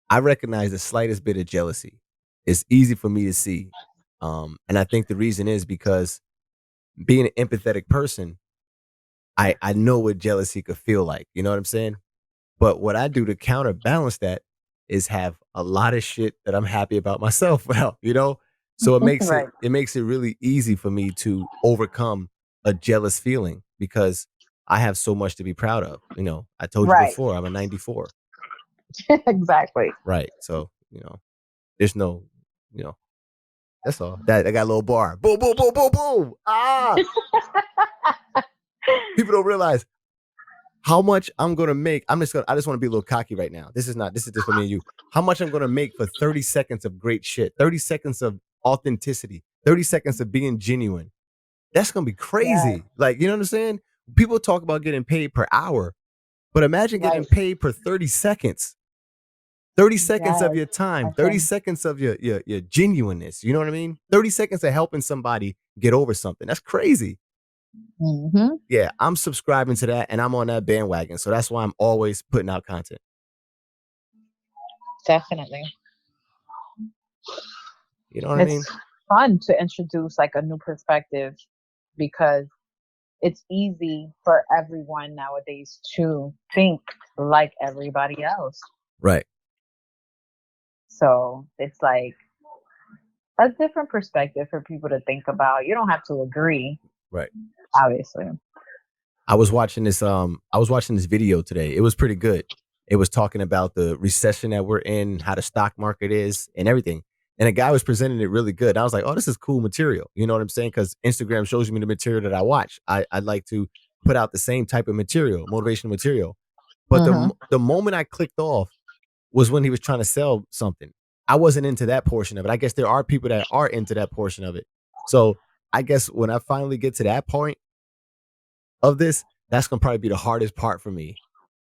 I recognize the slightest bit of jealousy. It's easy for me to see. And I think the reason is because being an empathetic person, I know what jealousy could feel like. You know what I'm saying? But what I do to counterbalance that is have a lot of shit that I'm happy about myself about, you know? So Right. it makes it really easy for me to overcome a jealous feeling because I have so much to be proud of. You know, I told you Right. before, I'm a 94. Exactly. Right. So, there's no, you know, that's all. That I got a little bar. Boom, boom, boom, boom, boom. Ah, people don't realize how much I'm gonna make. I just want to be a little cocky right now. This is just for me and you. How much I'm gonna make for 30 seconds of great shit, 30 seconds of authenticity, 30 seconds of being genuine. That's gonna be Yes. crazy. Like, you know what I'm saying? People talk about getting paid per hour, but imagine getting Right. paid per 30 seconds. 30 seconds of Yes. your time, I 30 can. seconds of your genuineness. You know what I mean? 30 seconds of helping somebody get over something. That's crazy. Hmm. Yeah, I'm subscribing to that and I'm on that bandwagon. So that's why I'm always putting out content. Definitely. You know what I mean? It's fun to introduce like a new perspective because it's easy for everyone nowadays to think like everybody else. Right. So it's like a different perspective for people to think about. You don't have to agree, Right. obviously. I was watching this video today. It was pretty good. It was talking about the recession that we're in, how the stock market is and everything. And a guy was presenting it really good. I was like, "Oh, this is cool material." You know what I'm saying? Cuz Instagram shows me the material that I watch. I'd like to put out the same type of material, motivational material. But Hmm. the moment I clicked off was when he was trying to sell something. I wasn't into that portion of it. I guess there are people that are into that portion of it. So, I guess when I finally get to that point of this, that's gonna probably be the hardest part for me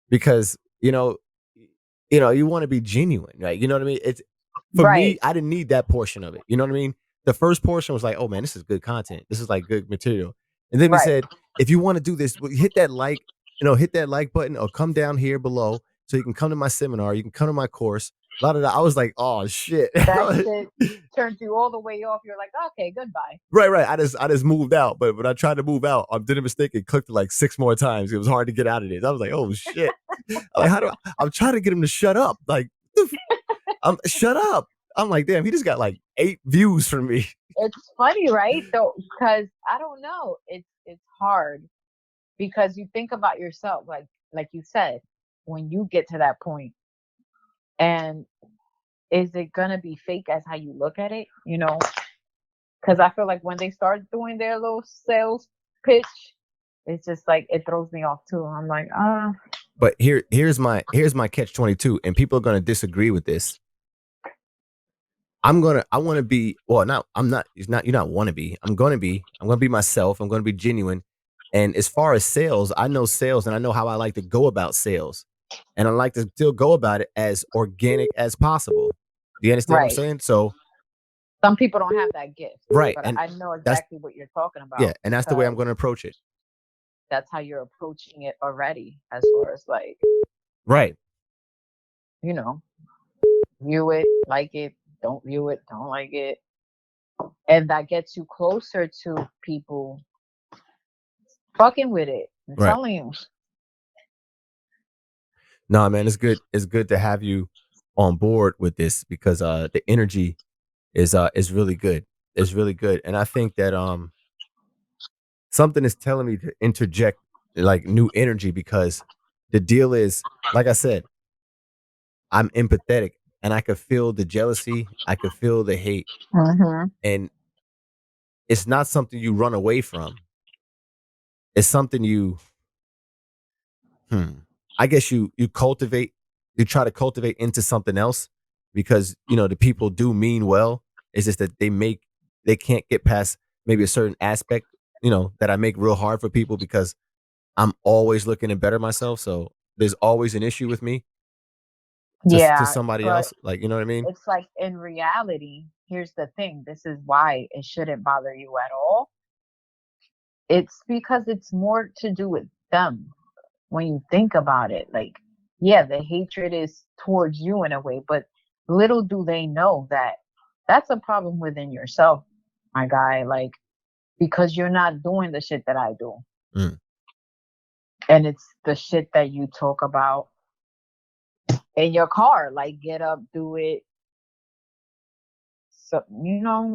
because you want to be genuine, right? You know what I mean? It's for me. Right. I didn't need that portion of it. You know what I mean? The first portion was like, oh man, this is good content. This is like good material. And then he Right. said, if you want to do this, hit that like button or come down here below so you can come to my seminar. You can come to my course. A lot of that. I was like, oh shit. That shit turns you all the way off. You're like, okay, goodbye. Right, right. I just moved out, but when I tried to move out, I did a mistake and clicked it like 6 more times. It was hard to get out of this. I was like, "Oh shit!" Like, how do I'm trying to get him to shut up? Like, I'm shut up. I'm like, damn, he just got like 8 views from me. It's funny, right? Though, because I don't know. It's hard because you think about yourself, like you said, when you get to that point, and is it gonna be fake as how you look at it? Because I feel like when they start doing their little sales pitch, it's just like it throws me off too. I'm like, But here's my catch 22, and people are gonna disagree with this. I want to be well. Not I'm not. It's not. You not want to be. I'm gonna be. I'm gonna be myself. I'm gonna be genuine. And as far as sales, I know sales, and I know how I like to go about sales, and I like to still go about it as organic as possible. Do you understand what I'm right. saying? So Some people don't have that gift, right, but and I know that's exactly what you're talking yeah, about and that's the way I'm because gonna approach it. that's how you're approaching it already, as far as like, Right. you know, view it, like it, don't view it, don't like it. And that gets you closer to people fucking with it. I'm Right. telling you. No, man, it's good. It's good to have you on board with this because the energy is really good. It's really good. And I think that something is telling me to interject like new energy because the deal is, like I said, I'm empathetic and I could feel the jealousy, I could feel the hate, Hmm. and it's not something you run away from. It's something you hmm, I guess you cultivate, you try to cultivate into something else because the people do mean well. It's just that they can't get past maybe a certain aspect, that I make real hard for people because I'm always looking to better myself. So there's always an issue with me to Yeah, somebody but else. Like, you know what I mean? it's like in reality, here's the thing. This is why it shouldn't bother you at all. It's because it's more to do with them when you think about it. Like, yeah, the hatred is towards you in a way, but little do they know that that's a problem within yourself, my guy. Like, because you're not doing the shit that I do. Mm. And it's the shit that you talk about in your car. Like, get up, do it. So,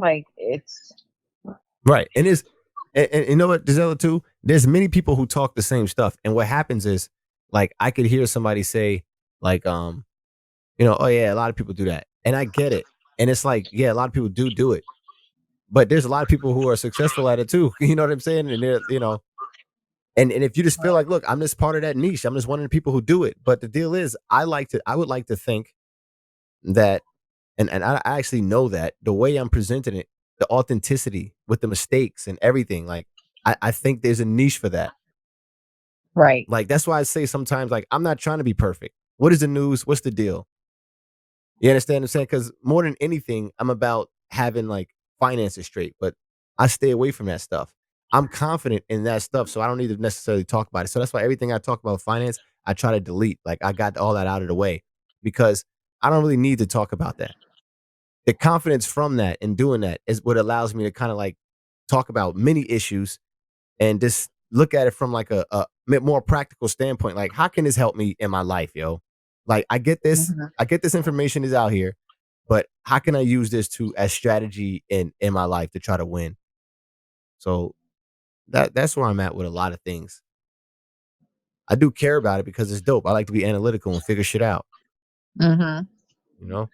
like, it's Right. And you know what, Gisela, too? There's many people who talk the same stuff. And what happens is, like, I could hear somebody say, like, oh yeah, a lot of people do that. And I get it. And it's like, yeah, a lot of people do it. But there's a lot of people who are successful at it too. You know what I'm saying? And they're, and if you just feel like, look, I'm just part of that niche. I'm just one of the people who do it. But the deal is, I would like to think that, and I actually know that the way I'm presenting it, the authenticity with the mistakes and everything, like I think there's a niche for that. right. Like that's why I say sometimes, like, I'm not trying to be perfect. What is the news? What's the deal? You understand what I'm saying? Because more than anything, I'm about having like finances straight, but I stay away from that stuff. I'm confident in that stuff, so I don't need to necessarily talk about it. So that's why everything I talk about finance, I try to delete. Like I got all that out of the way because I don't really need to talk about that. The confidence from that and doing that is what allows me to kind of like talk about many issues and just look at it from like a more practical standpoint. Like, how can this help me in my life, yo? Like, Mhm. I get this information is out here, but how can I use this to as strategy in my life to try to win? So that's where I'm at with a lot of things. I do care about it because it's dope. I like to be analytical and figure shit out, Mhm. you know.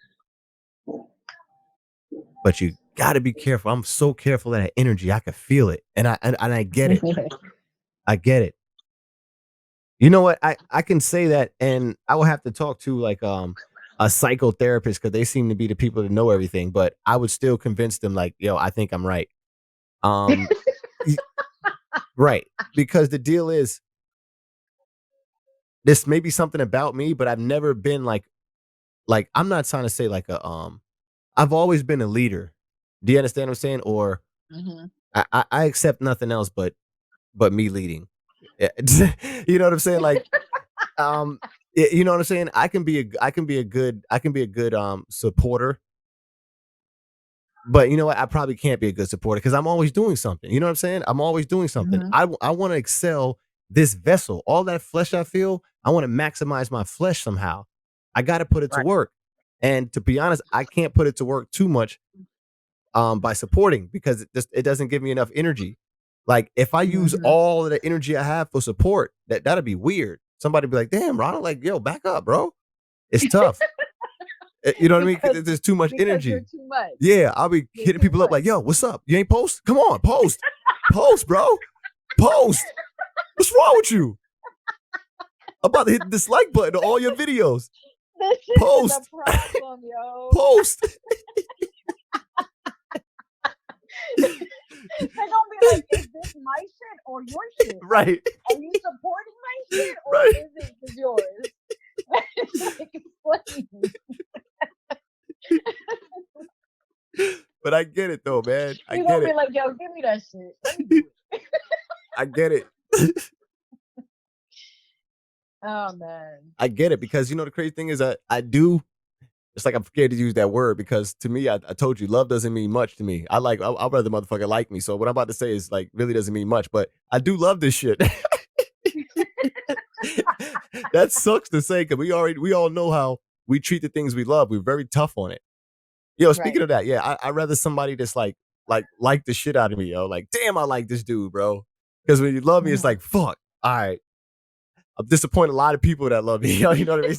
But you got to be careful. I'm so careful of that energy. I can feel it, and I get it. I get it. You know what? I can say that, and I will have to talk to like a psychotherapist because they seem to be the people that know everything. But I would still convince them like, yo, I think I'm right. Um, y- right, because the deal is this may be something about me, but I've never been like I'm not trying to say like a I've always been a leader. Do you understand what I'm saying? Or Mhm. I accept nothing else but me leading. Eh, you know what I'm saying? Like Um, you know what I'm saying? I can be a good supporter, but you know what? I probably can't be a good supporter because I'm always doing something. You know what I'm saying? I'm always doing something. Mhm. I want to excel this vessel. All that flesh I feel, I want to maximize my flesh somehow. I got to put it to Right. work. And to be honest, I can't put it to work too much by supporting because it doesn't give me enough energy. Like if I use Mhm. all of the energy I have for support, that'd be weird. Somebody be like, "Damn, Ronald, like, yo, back up, bro." It's tough. You know what I mean? because 'Cause there's too much because you're energy. too much. Yeah, I'll be You're hitting too people up much. like, "Yo, what's up? You ain't post? Come on, post, post, bro, post. What's wrong with you? I'm about to hit the dislike button on all your videos. This shit is a Post, problem, yo. post." They're gonna be like, is this my shit or your shit? Like, Right, are you supporting my shit or right. is it just yours? It's like, explain. But I get it though, man. I You're get gonna be it. like, yo, give me that shit. Let me do it. I get it. Oh man. I get it because you know the crazy thing is I do. It's like I'm scared to use that word because to me, I told you, love doesn't mean much to me. I'd rather motherfucker like me. So what I'm about to say is like really doesn't mean much, but I do love this shit. That sucks to say because we all know how we treat the things we love. We're very tough on it. Yo, speaking Right. of that, yeah, I'd rather somebody that's like the shit out of me, yo. Like, damn, I like this dude, bro. Because when you love me, it's Mhm. like, fuck. All right. I'm disappointing a lot of people that love me. Yo, you know what I mean?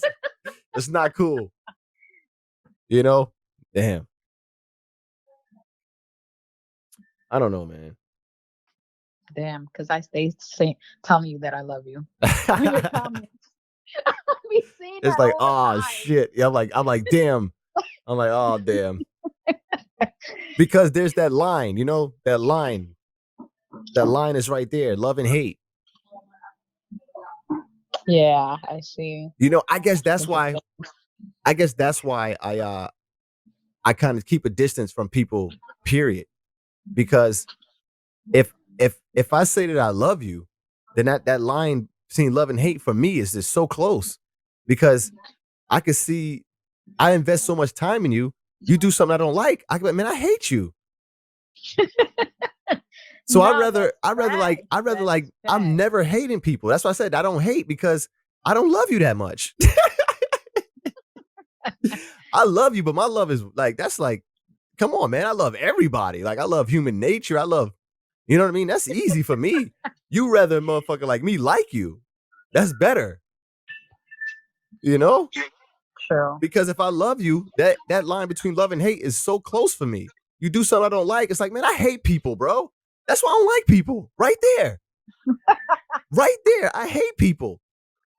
It's not cool. You know? Damn. I don't know, man. Damn, because I stay telling you that I love you on your comments. I be seeing It's that like, all the oh time. shit. Yeah, I'm like, damn. I'm like, oh damn. Because there's that line, you know, that line. That line is right there. Love and hate. Yeah, I see. You know, I guess that's why I kind of keep a distance from people, period. Because if I say that I love you, then that line between love and hate for me is just so close. because I could see I invest so much time in you. You do something I don't like. I can be like, man, I hate you. So No, that's I'd rather facts. That's I'm facts. never hating people. That's why I said I don't hate because I don't love you that much. I love you, but my love is like, that's like, come on, man. I love everybody. Like, I love human nature. I love, you know what I mean? That's easy for me. You rather a motherfucker like me like you. That's better. You know? True. Because if I love you, that line between love and hate is so close for me. You do something I don't like, it's like, man, I hate people, bro. That's why I don't like people. Right there. Right there. I hate people.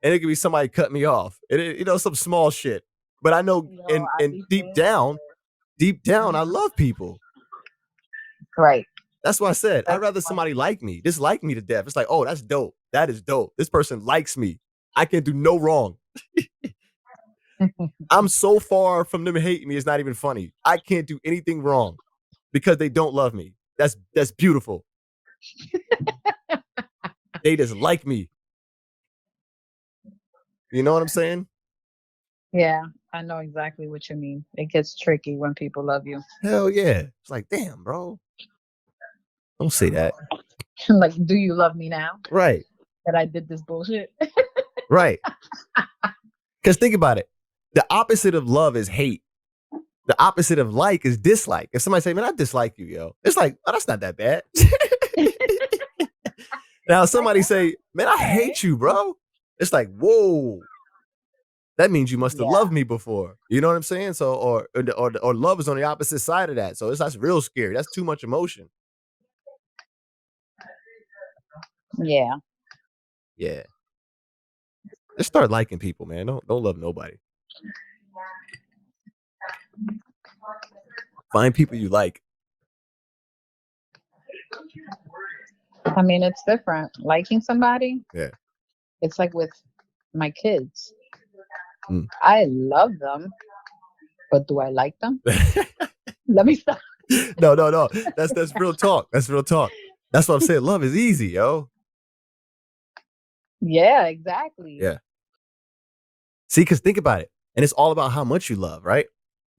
And it could be somebody cut me off. You know, some small shit. But I know Yo, and I be deep feeling down, I Mhm. love people. Right. That's why I said I'd That's rather funny. somebody like me, dislike me to death. It's like, oh, that's dope. That is dope. This person likes me. I can do no wrong. I'm so far from them hating me. It's not even funny. I can't do anything wrong because they don't love me. That's beautiful. They just like me. You know what I'm saying? Yeah, I know exactly what you mean. It gets tricky when people love you. Hell yeah. It's like, damn, bro. Don't say that. Like, do you love me now Right. that I did this bullshit? Right. Because think about it. The opposite of love is hate. The opposite of like is dislike. If somebody say, man, I dislike you, yo. It's like, oh, that's not that bad. Now, Like, somebody say, man, I okay. hate you, bro. It's like, whoa. That means you must have Yeah. loved me before. You know what I'm saying? So, or love is on the opposite side of that. So that's real scary. That's too much emotion. Yeah. Yeah. Just start liking people, man. Don't love nobody. Find people you like. I mean, it's different. Liking somebody, Yeah. it's like with my kids. Mm. I love them, but do I like them? Let me stop. No. That's real talk. That's real talk. That's what I'm saying. Love is easy, yo. Yeah, exactly. Yeah. See, because think about it. And it's all about how much you love, right?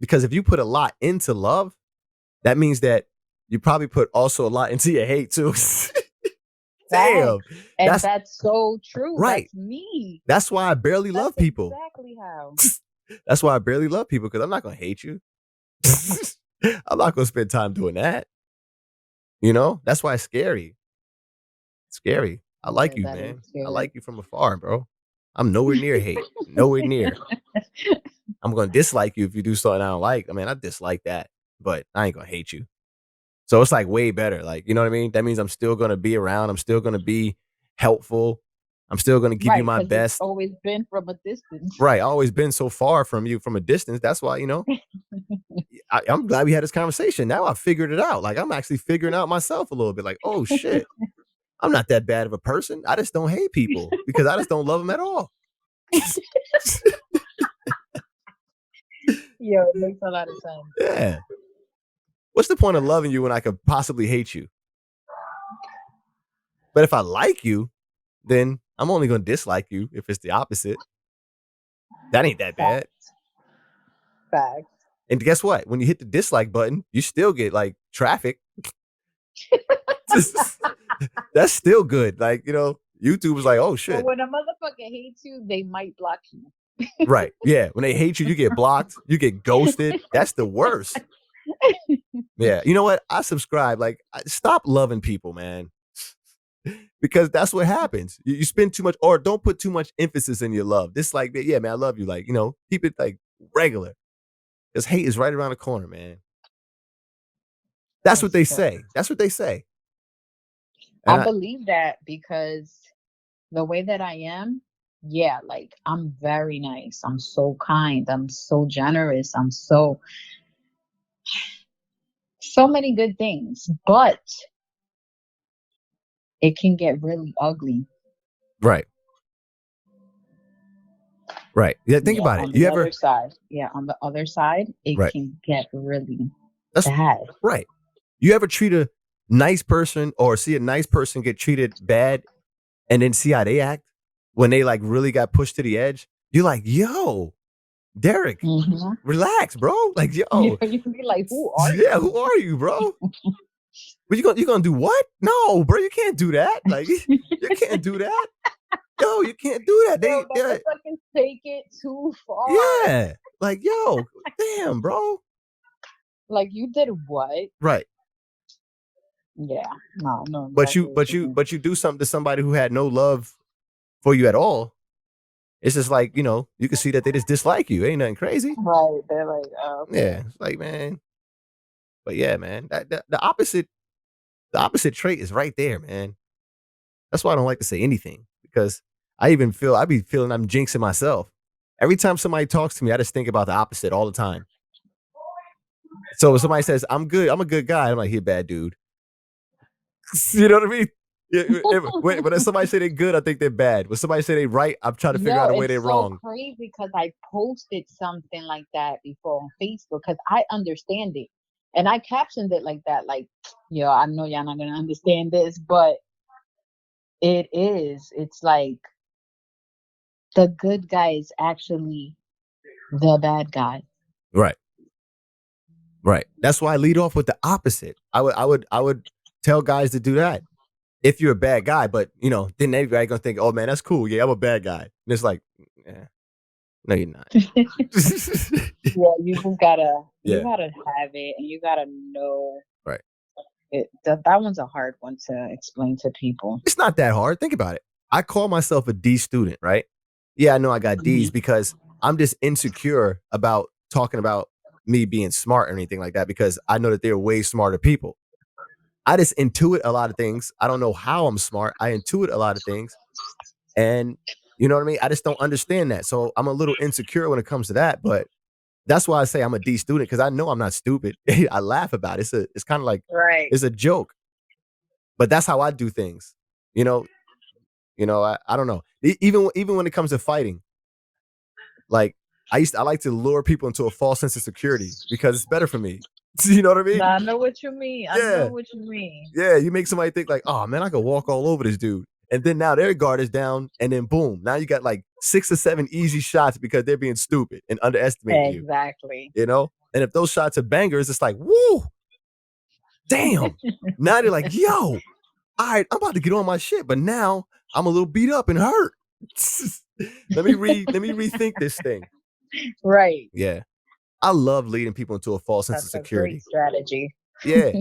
Because if you put a lot into love, that means that you probably put also a lot into your hate too. Damn. Facts. And That's that's so true. right. That's me. That's why I barely That's love people. exactly how. That's why I barely love people because I'm not going to hate you. I'm not going to spend time doing that. You know, that's why it's scary. It's scary. I like Yeah, you, that is man. I scary. like you from afar, bro. I'm nowhere near hate. Nowhere near. I'm going to dislike you if you do something I don't like. I mean, I dislike that, but I ain't going to hate you. So it's like way better. Like, you know what I mean? That means I'm still going to be around. I'm still going to be helpful. I'm still going to give you Right, my because it's best. always been from a distance. Right. I always been so far from you from a distance. That's why, you know, I'm glad we had this conversation. Now I figured it out. Like, I'm actually figuring out myself a little bit. Like, oh shit, I'm not that bad of a person. I just don't hate people because I just don't love them at all. Yeah, it makes a lot of sense. Yeah. What's the point of loving you when I could possibly hate you? But if I like you, then I'm only going to dislike you if it's the opposite. That ain't that bad. Facts. And guess what? When you hit the dislike button, you still get like traffic. That's still good. Like, you know, YouTube was like, oh But shit. when a motherfucker hates you, they might block you. Right. Yeah. When they hate you, you get blocked, you get ghosted. That's the worst. Yeah. You know what? I subscribe. Like, stop loving people, man. Because that's what happens. You spend too much, or don't put too much emphasis in your love. This, like, yeah, man, I love you. Like, you know, keep it like regular. Because hate is right around the corner, man. That's what That's they true. say. That's what they say. I And believe that because the way that I am, yeah, like I'm very nice. I'm so kind. I'm so generous. I'm so many good things. But it can get really ugly. right. Right. Yeah, think Yeah, about it. on You the ever other side. Yeah, on the other side, it right. can get really That's bad. right. You ever treat a nice person or see a nice person get treated bad and then see how they act when they like really got pushed to the edge? you're like, yo, Derek, Mhm. relax, bro. Like, yo, You can be like, who are yeah, you? who are you, bro? But you gonna do what? No, bro, you can't do that. Like, you can't do that. Yo, you can't do that. Yo, Yeah, motherfuckers take it too far. yeah. Like, yo, damn, bro. Like, you did what? Right. Yeah. No, no. But Exactly what you mean. you do something to somebody who had no love for you at all. It's just like, you know, you can see that they just dislike you. Ain't nothing crazy. Right. They're like, oh, okay. Yeah. It's like, man. But yeah, man. The opposite trait is right there, man. That's why I don't like to say anything. Because I be feeling I'm jinxing myself. Every time somebody talks to me, I just think about the opposite all the time. So if somebody says, I'm good, I'm a good guy, I'm like, he a bad dude. You know what I mean? Yeah, when somebody say they're good, I think they're bad. When somebody say they right, I'm trying to figure out a way It's they're so wrong. crazy because I posted something like that before on Facebook because I understand it. And I captioned it like that, like, yo, I know y'all not gonna understand this, but it's like the good guy is actually the bad guy. Right. Right. That's why I lead off with the opposite. I would tell guys to do that if you're a bad guy, but you know, then everybody gonna think, oh man, that's cool. Yeah, I'm a bad guy. And it's like, no, you're not. Yeah, you just gotta Yeah. you gotta have it and you gotta know Right. it. That one's a hard one to explain to people. It's not that hard. Think about it. I call myself a D student, right? Yeah, I know I got D's because I'm just insecure about talking about me being smart or anything like that because I know that they're way smarter people. I just intuit a lot of things. I don't know how I'm smart. I intuit a lot of things. And you know what I mean? I just don't understand that. So I'm a little insecure when it comes to that. But that's why I say I'm a D student because I know I'm not stupid. I laugh about it. It's kind of like Right. it's a joke. But that's how I do things. You know, I don't know. Even when it comes to fighting, like I like to lure people into a false sense of security because it's better for me. You know what I mean? I know what you mean. I Yeah. know what you mean. Yeah, you make somebody think like, oh man, I could walk all over this dude. And then now their guard is down, and then boom, now you got like 6 or 7 easy shots because they're being stupid and underestimating you. Exactly. You know? And if those shots are bangers, it's like, woo, damn. Now they're like, yo, all right, I'm about to get on my shit, but now I'm a little beat up and hurt. let me rethink this thing. Right. Yeah. I love leading people into a false sense of That's a security. great strategy. Yeah.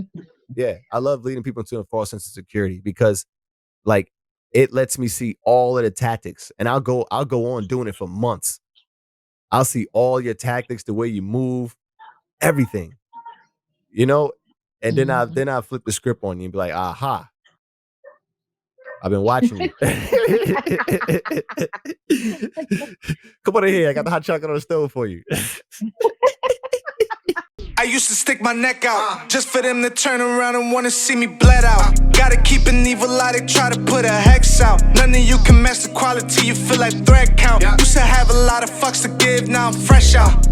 Yeah. I love leading people into a false sense of security because like it lets me see all of the tactics and I'll go on doing it for months. I'll see all your tactics, the way you move, everything, you know, and then I flip the script on you and be like, aha, I've been watching you. Come on in here. I got the hot chocolate on the stove for you. I used to stick my neck out just for them to turn around and wanna see me bled out. Gotta keep an evil eye, they try to put a hex out. None of you can match the quality, you feel like thread count. Used to have a lot of fucks to give, now I'm fresh out.